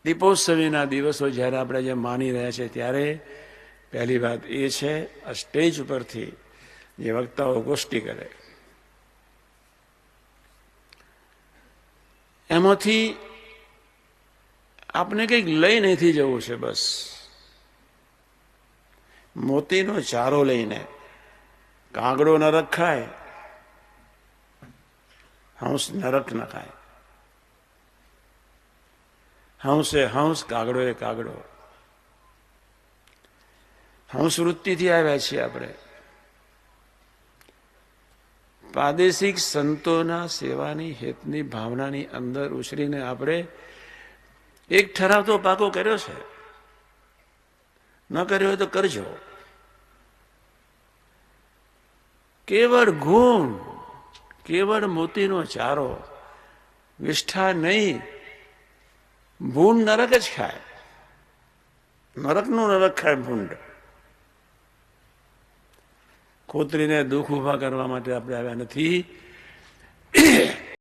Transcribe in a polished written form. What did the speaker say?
દીપોત્સવીના દિવસો જ્યારે આપણે જે માની રહ્યા છીએ ત્યારે પહેલી વાત એ છે, આ સ્ટેજ ઉપરથી જે વક્તાઓ ગોષ્ઠી કરે એમાંથી આપણે કંઈક લઈ નથી જવું છે. બસ મોતીનો ચારો લઈને કાગડો નરક ખાય, હંસ નરક ન ખાય. હંસ એ હંસ, કાગડો એ કાગડો. હંસ વૃત્તિથી આવ્યા છીએ આપણે. પ્રાદેશિક સંતોના સેવાની હેતની ભાવનાની અંદર ઉછરીને આપણે એક ઠરાવ તો પાકો કર્યો છે. ન કર્યો હોય તો કરજો. કેવળ ગુણ, કેવળ મોતીનો ચારો, વિષ્ઠા નહીં. ભૂંડ નરક જ ખાય, નરકનું નરક ખાય ભૂંડ. ખોતરીને દુઃખ ઉભા કરવા માટે આપણે આવ્યા નથી.